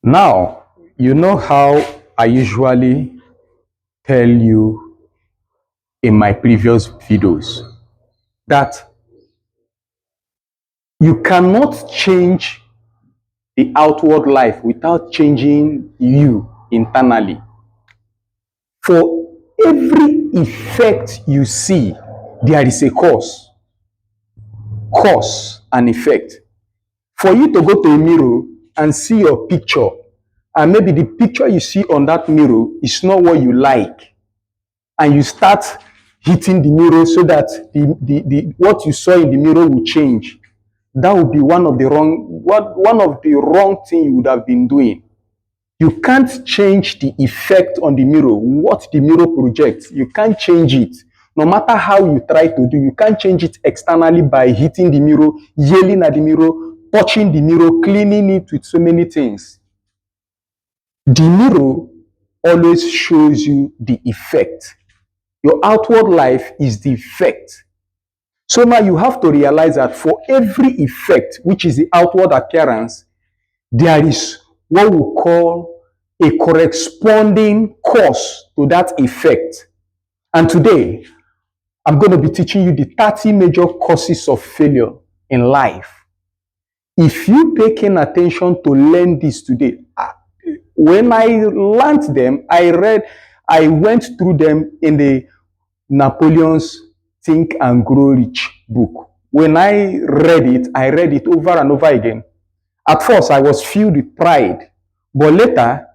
Now, you know how I usually tell you in my previous videos that you cannot change the outward life without changing you internally. For every effect you see, there is a cause and effect. For you to go to a mirror and see your picture, and maybe the picture you see on that mirror is not what you like, and you start hitting the mirror so that what you saw in the mirror will change, that would be one of the wrong thing you would have been doing. You can't change the effect on the mirror, what the mirror projects. You can't change it. No matter how you try to do, you can't change it externally by hitting the mirror, yelling at the mirror, touching the mirror, cleaning it with so many things. The mirror always shows you the effect. Your outward life is the effect. So now you have to realize that for every effect, which is the outward appearance, there is what we call a corresponding cause to that effect. And today, I'm going to be teaching you the 30 major causes of failure in life. If you pay keen attention to learn this today, when I learned them, I went through them in the Napoleon's Think and Grow Rich book. When I read it over and over again. At first, I was filled with pride, but later,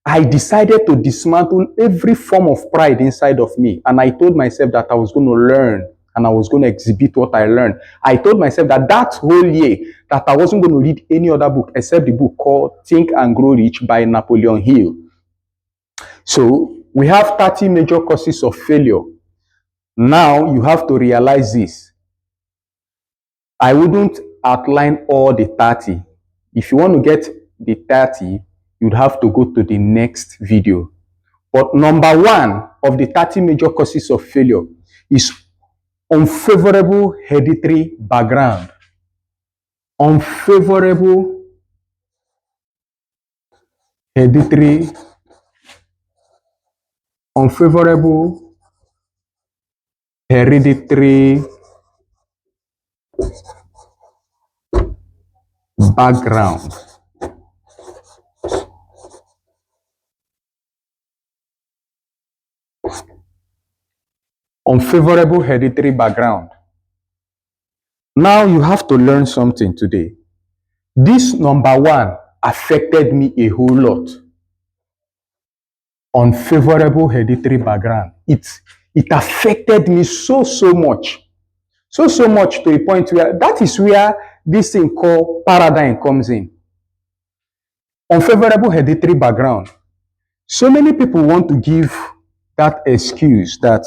I decided to dismantle every form of pride inside of me. And I told myself that I was going to learn and I was going to exhibit what I learned. I told myself that that whole year that I wasn't going to read any other book except the book called Think and Grow Rich by Napoleon Hill. So we have 30 major causes of failure. Now you have to realize this. I wouldn't outline all the 30. If you want to get the 30, you'd have to go to the next video. But number one of the 30 major causes of failure is unfavorable hereditary background. Unfavorable hereditary background. Unfavorable hereditary background. Now you have to learn something today. This number one affected me a whole lot. Unfavorable hereditary background. It affected me so much. So much to a point where that is where this thing called paradigm comes in. Unfavorable hereditary background. So many people want to give that excuse that,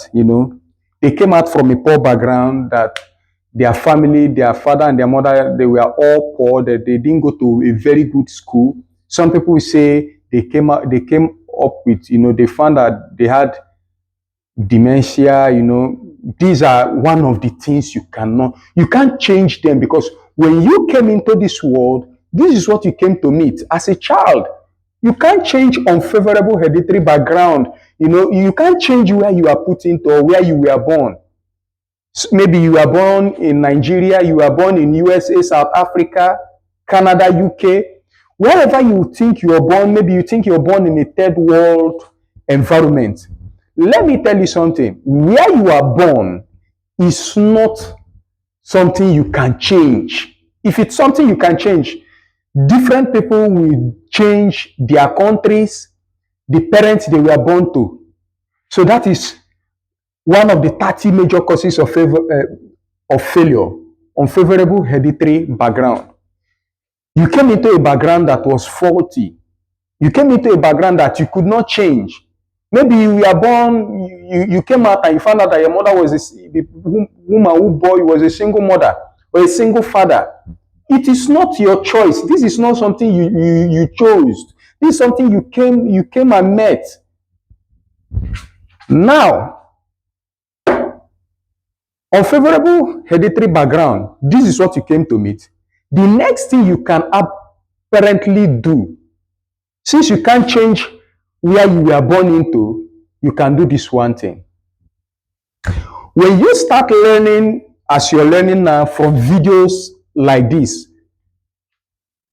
they came out from a poor background, that their family, their father and their mother, they were all poor, that they didn't go to a very good school. Some people say they came up with, they found that they had dementia, these are one of the things you can't change them, because when you came into this world, this is what you came to meet as a child. You can't change unfavorable hereditary background. You can't change where you are put into or where you were born. Maybe you were born in Nigeria, you were born in USA, South Africa, Canada, UK. Wherever you think you are born, maybe you think you're born in a third world environment. Let me tell you something. Where you are born is not something you can change. If it's something you can change, different people will change their countries, the parents they were born to. So that is one of the 30 major causes of failure, unfavorable hereditary background. You came into a background that was faulty. You came into a background that you could not change. Maybe you were born, you came out and you found out that your mother was the woman who bore you was a single mother or a single father. It is not your choice. This is not something you chose. This is something you came and met. Now, unfavorable hereditary background, this is what you came to meet. The next thing you can apparently do Since you can't change where you were born into, you can do this one thing. When you start learning as you're learning now from videos like this,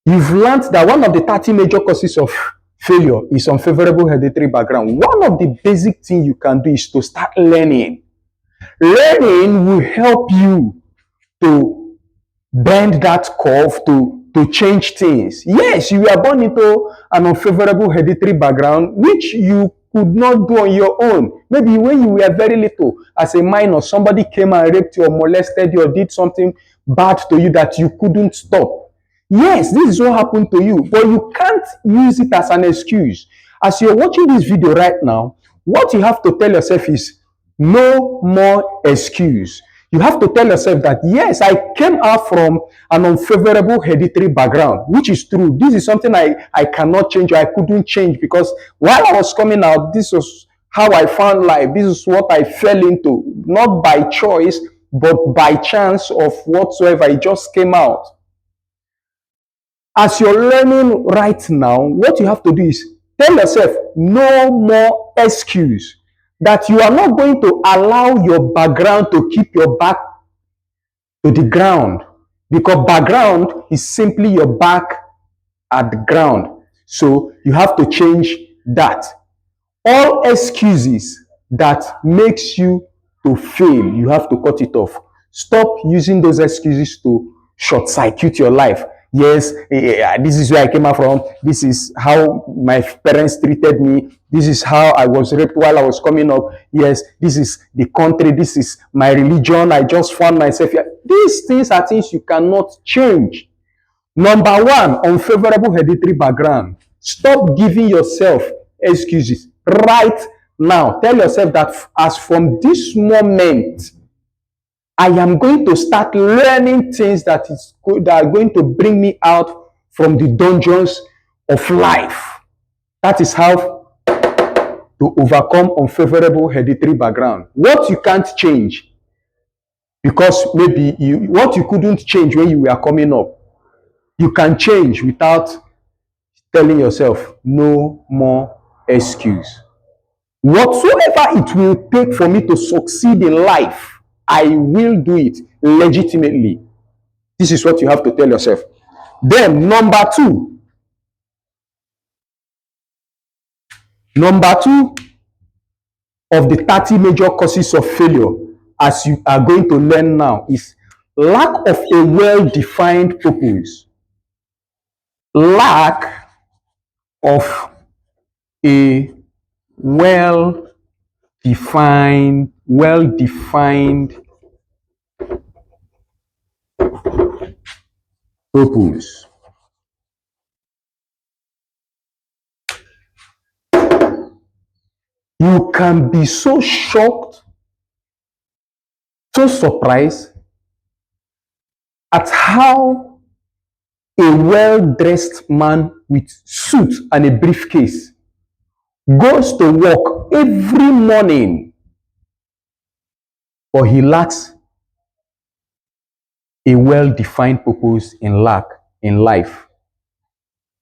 you've learned that one of the 30 major causes of failure is unfavorable hereditary background. One of the basic things you can do is to start learning. Learning will help you to bend that curve, to change things. Yes, you were born into an unfavorable hereditary background, which you could not do on your own. Maybe when you were very little, as a minor, somebody came and raped you or molested you or did something bad to you that you couldn't stop. Yes, this is what happened to you, but you can't use it as an excuse. As you're watching this video right now, what you have to tell yourself is no more excuse. You have to tell yourself that, yes, I came out from an unfavorable hereditary background, which is true. This is something I cannot change or I couldn't change, because while I was coming out, this was how I found life. This is what I fell into, not by choice, but by chance of whatsoever. It just came out. As you're learning right now, what you have to do is tell yourself no more excuse. That you are not going to allow your background to keep your back to the ground, because background is simply your back at the ground. So you have to change that. All excuses that makes you to fail, you have to cut it off. Stop using those excuses to short-circuit your life. Yes, this is where I came out from. This is how my parents treated me. This is how I was raped while I was coming up. Yes, this is the country. This is my religion. I just found myself here. These things are things you cannot change. Number one, unfavorable hereditary background. Stop giving yourself excuses right now. Tell yourself that as from this moment, I am going to start learning things that are going to bring me out from the dungeons of life. That is how to overcome unfavorable hereditary background. What you can't change, because maybe what you couldn't change when you were coming up, you can change without telling yourself no more excuse. Whatsoever it will take for me to succeed in life, I will do it legitimately. This is what you have to tell yourself. Then number two of the 30 major causes of failure, as you are going to learn now, is lack of a well-defined purpose. Lack of a well-defined purpose. You can be so shocked, so surprised at how a well-dressed man with suit and a briefcase goes to work every morning, but he lacks a well-defined purpose in life.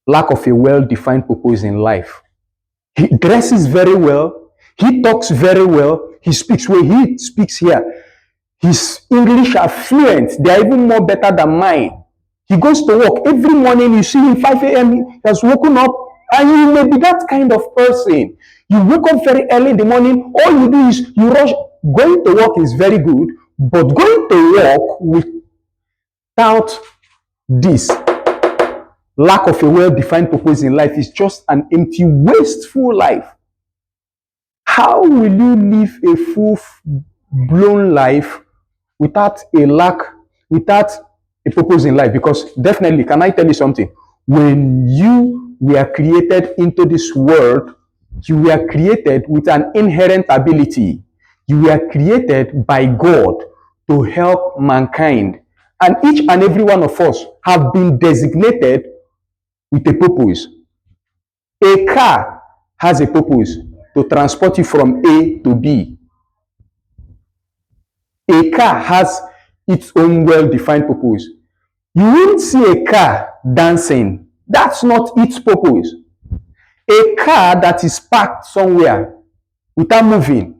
Lack of a well-defined purpose in life. He dresses very well. He talks very well. He speaks well. He speaks here. His English are fluent. They are even more better than mine. He goes to work every morning. You see him 5 a.m. He has woken up, and you may be that kind of person. You wake up very early in the morning. All you do is you rush. Going to work is very good, but going to work without this lack of a well-defined purpose in life is just an empty, wasteful life. How will you live a full-blown life without a purpose in life? Because definitely, can I tell you something? When you were created into this world, you were created with an inherent ability. You were created by God to help mankind. And each and every one of us have been designated with a purpose. A car has a purpose to transport you from A to B. A car has its own well-defined purpose. You won't see a car dancing. That's not its purpose. A car that is parked somewhere without moving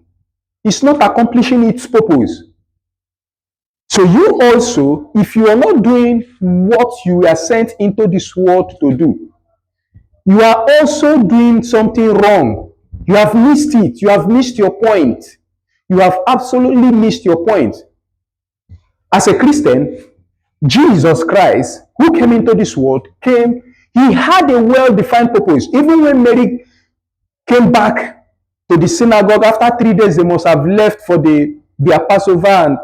is not accomplishing its purpose. So you also, if you are not doing what you are sent into this world to do, you are also doing something wrong. You have missed it. You have missed your point. You have absolutely missed your point. As a Christian, Jesus Christ, who came into this world, he had a well-defined purpose. Even when Mary came back to the synagogue after 3 days, they must have left for their Passover, and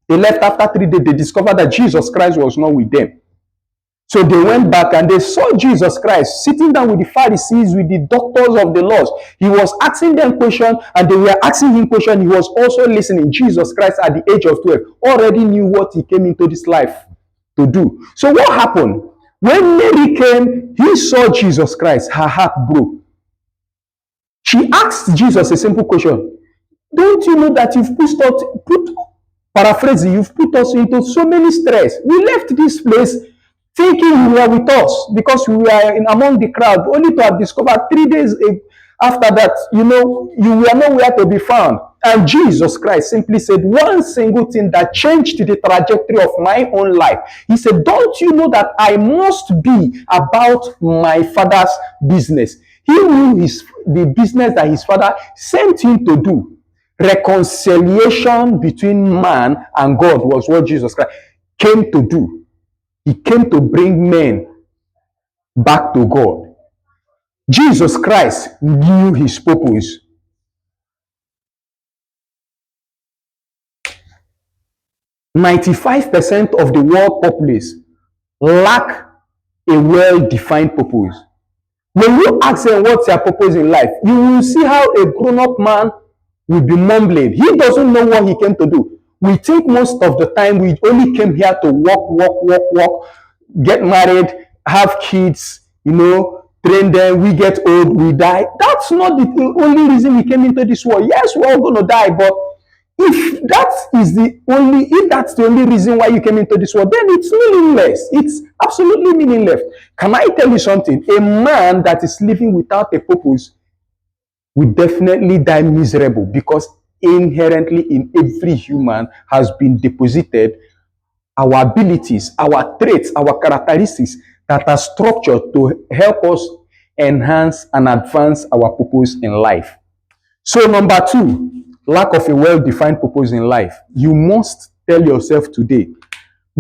they left after 3 days. They discovered that Jesus Christ was not with them. So they went back and they saw Jesus Christ sitting down with the Pharisees, with the doctors of the laws. He was asking them questions and they were asking him questions. He was also listening. Jesus Christ at the age of 12 already knew what he came into this life to do. So what happened? When Mary came, he saw Jesus Christ. Her heart broke. She asked Jesus a simple question. Don't you know that you've you've put us into so many stress? We left this place thinking you were with us because we were among the crowd, only to have discovered 3 days after that, you were nowhere to be found. And Jesus Christ simply said one single thing that changed the trajectory of my own life. He said, don't you know that I must be about my Father's business? He knew the business that his Father sent him to do. Reconciliation between man and God was what Jesus Christ came to do. He came to bring men back to God. Jesus Christ knew his purpose. "95% of the world populace lack a well-defined purpose." When you ask them what's their purpose in life, you will see how a grown-up man will be mumbling. He doesn't know what he came to do. We think most of the time we only came here to work, get married, have kids, train them, we get old, we die. That's not the only reason we came into this world. Yes, we're all going to die, but if that's the only reason why you came into this world, then it's meaningless. It's absolutely meaningless. Can I tell you something? A man that is living without a purpose will definitely die miserable, because inherently in every human has been deposited our abilities, our traits, our characteristics that are structured to help us enhance and advance our purpose in life. So number 2, lack of a well-defined purpose in life. You must tell yourself today,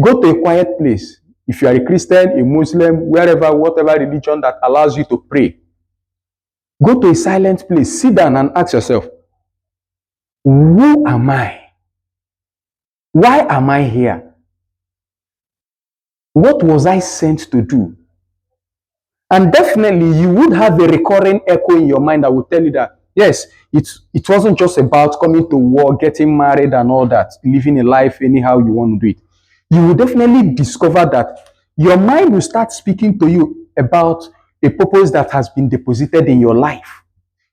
go to a quiet place. If you are a Christian, a Muslim, whatever religion that allows you to pray, go to a silent place, sit down and ask yourself, who am I? Why am I here? What was I sent to do? And definitely you would have a recurring echo in your mind that will tell you that, yes, it wasn't just about coming to work, getting married and all that, living a life anyhow you want to do it. You will definitely discover that your mind will start speaking to you about a purpose that has been deposited in your life.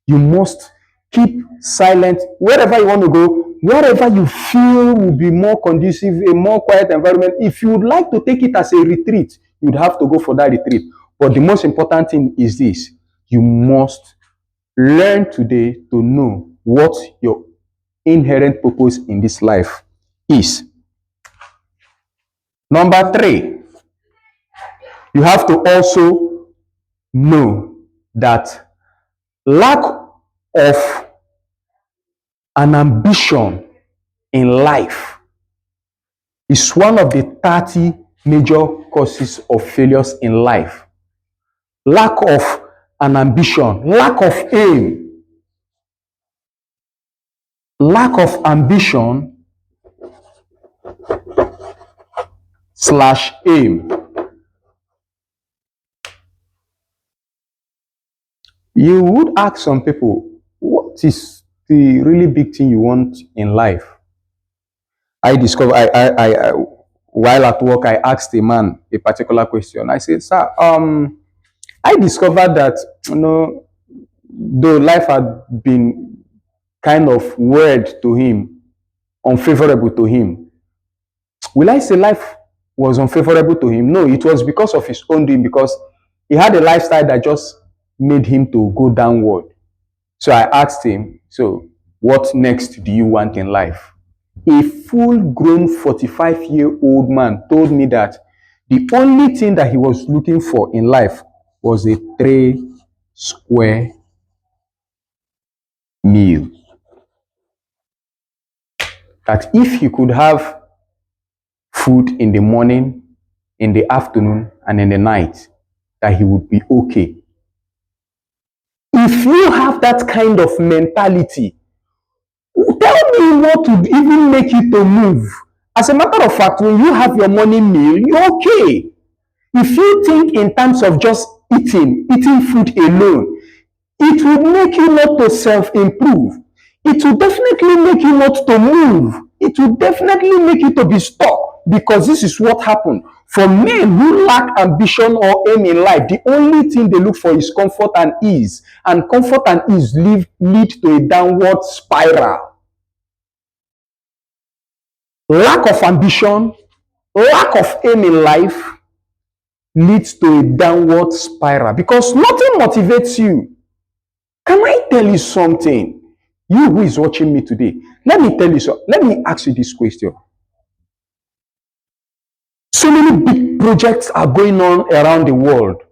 You must keep silent wherever you want to go, wherever you feel will be more conducive, a more quiet environment. If you would like to take it as a retreat, you'd have to go for that retreat. But the most important thing is this: you must learn today to know what your inherent purpose in this life is. Number 3, you have to also know that lack of an ambition in life is one of the 30 major causes of failures in life. Lack of an ambition, lack of aim, lack of ambition / aim. You would ask some people, what is the really big thing you want in life? While at work, I asked a man a particular question. I said, sir, I discovered that, though life had been kind of weird to him, unfavorable to him. Will I say life was unfavorable to him? No, it was because of his own doing, because he had a lifestyle that just made him to go downward. So I asked him, so what next do you want in life? A full-grown 45-year-old man told me that the only thing that he was looking for in life was a 3-square meal. That if he could have food in the morning, in the afternoon, and in the night, that he would be okay. If you have that kind of mentality, tell me what would even make you to move. As a matter of fact, when you have your morning meal, you're okay. If you think in terms of just eating food alone, it will make you not to self-improve. It will definitely make you not to move. It will definitely make you to be stuck, because this is what happened. For men who lack ambition or aim in life, the only thing they look for is comfort and ease. And comfort and ease lead to a downward spiral. Lack of ambition, lack of aim in life leads to a downward spiral, because nothing motivates you. Can I tell you something? You who is watching me today, let me tell you something. Let me ask you this question. So many big projects are going on around the world.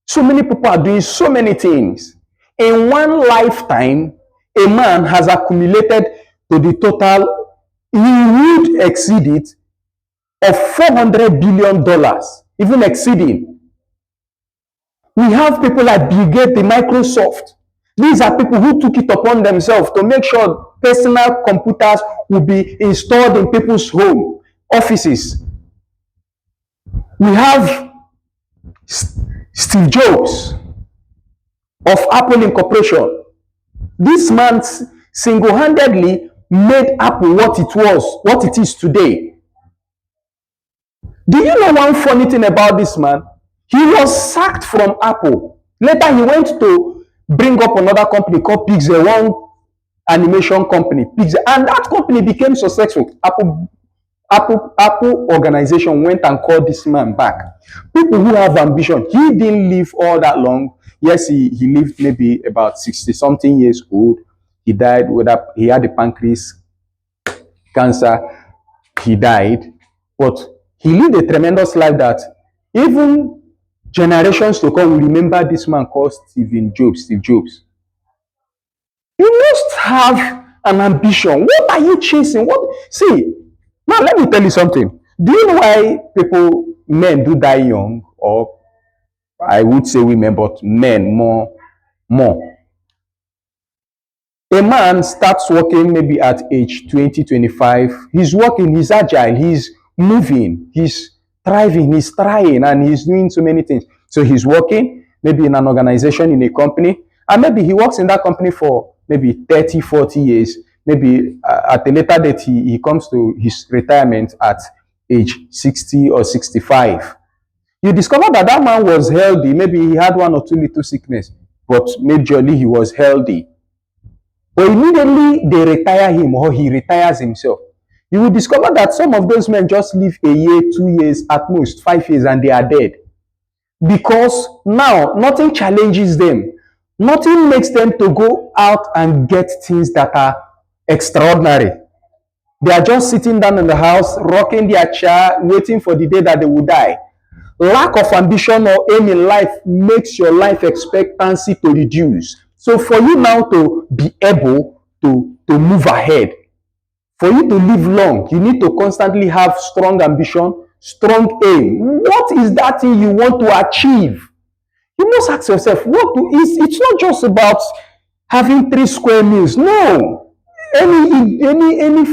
So many people are doing so many things. In one lifetime, a man has accumulated to the total, he would exceed it, of $400 billion, even exceeding. We have people like Bill Gates, the Microsoft. These are people who took it upon themselves to make sure personal computers will be installed in people's home, offices. We have Steve Jobs of Apple Incorporation. This man single-handedly made Apple what it is today. Do you know one funny thing about this man? He was sacked from Apple. Later, he went to bring up another company called Pixel, one animation company, Pixel, and that company became successful. Apple organization went and called this man back. People who have ambition, he didn't live all that long. Yes, he lived maybe about 60-something years old. He died he had a pancreas cancer. He died, but he lived a tremendous life that even generations to come will remember this man called Steve Jobs. You must have an ambition. What are you chasing? See, now let me tell you something. Do you know why men do die young? Or I would say women, but men more. A man starts working maybe at age 20, 25. He's working, he's agile, he's moving, he's thriving, he's trying, and he's doing so many things. So he's working maybe in an organization, in a company, and maybe he works in that company for maybe 30, 40 years. Maybe at a later date, he comes to his retirement at age 60 or 65. You discover that that man was healthy. Maybe he had one or two little sickness, but majorly he was healthy. But immediately they retire him or he retires himself. You will discover that some of those men just live a year, 2 years, at most 5 years, and they are dead. Because now nothing challenges them. Nothing makes them to go out and get things that are extraordinary. They are just sitting down in the house, rocking their chair, waiting for the day that they will die. Lack of ambition or aim in life makes your life expectancy to reduce. So for you now to be able to move ahead, for you to live long, you need to constantly have strong ambition, strong aim. What is that thing you want to achieve? You must ask yourself, it's not just about having 3 square meals. No. Any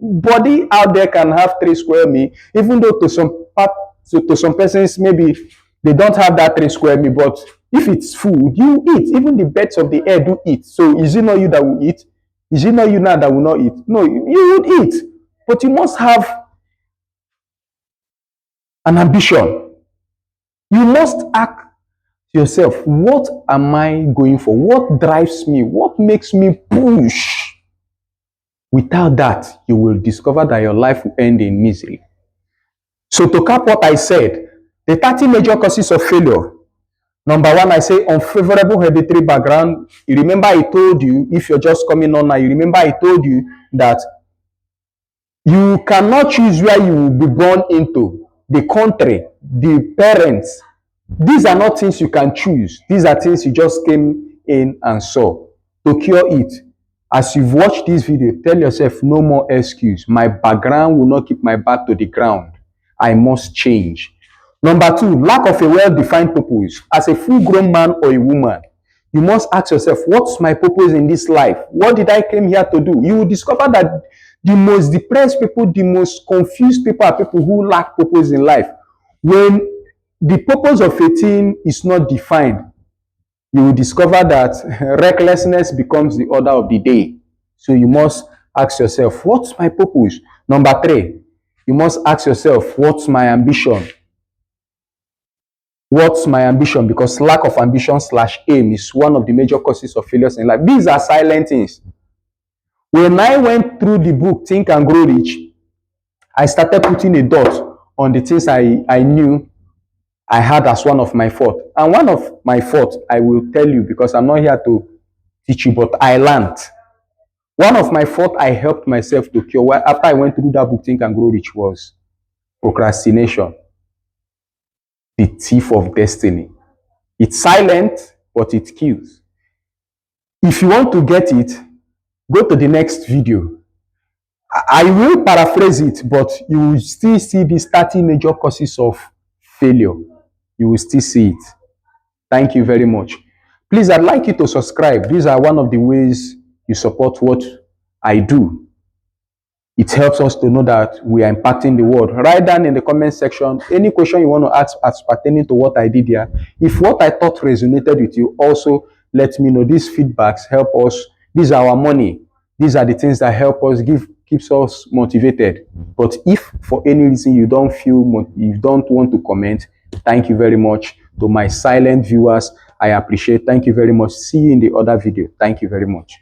body out there can have 3 square meals, even though to some persons, maybe they don't have that 3 square meal, but if it's food, you eat. Even the birds of the air do eat. So is it not you that will eat? Is it not you now that will not eat? No, you would eat. But you must have an ambition. You must ask yourself, what am I going for? What drives me? What makes me push? Without that, you will discover that your life will end in misery. So to cap what I said, the 30 major causes of failure. Number one, I say unfavorable hereditary background. You remember I told you, if you're just coming on now, you remember I told you that you cannot choose where you will be born into, the country, the parents. These are not things you can choose. These are things you just came in and saw. To cure it, as you've watched this video, tell yourself no more excuse. My background will not keep my back to the ground. I must change. Number two, lack of a well-defined purpose. As a full-grown man or a woman, you must ask yourself, what's my purpose in this life? What did I came here to do? You will discover that the most depressed people, the most confused people are people who lack purpose in life. When the purpose of a thing is not defined, you will discover that recklessness becomes the order of the day. So you must ask yourself, what's my purpose? Number three, you must ask yourself, what's my ambition? What's my ambition? Because lack of ambition / aim is one of the major causes of failures in life. These are silent things. When I went through the book, Think and Grow Rich, I started putting a dot on the things I knew I had as one of my fault. And one of my fault, I will tell you because I'm not here to teach you, but I learned. One of my fault I helped myself to cure after I went through that book, Think and Grow Rich, was procrastination, the thief of destiny. It's silent, but it kills. If you want to get it, go to the next video. I will paraphrase it, but you will still see these 30 major causes of failure. You will still see it. Thank you very much. Please, I'd like you to subscribe. These are one of the ways you support what I do. It helps us to know that we are impacting the world. Write down in the comment section any question you want to ask as pertaining to what I did here. If what I thought resonated with you, also let me know. These feedbacks help us. These are our money. These are the things that help us, keeps us motivated. But if for any reason you don't want to comment, thank you very much. To my silent viewers, I appreciate. Thank you very much. See you in the other video. Thank you very much.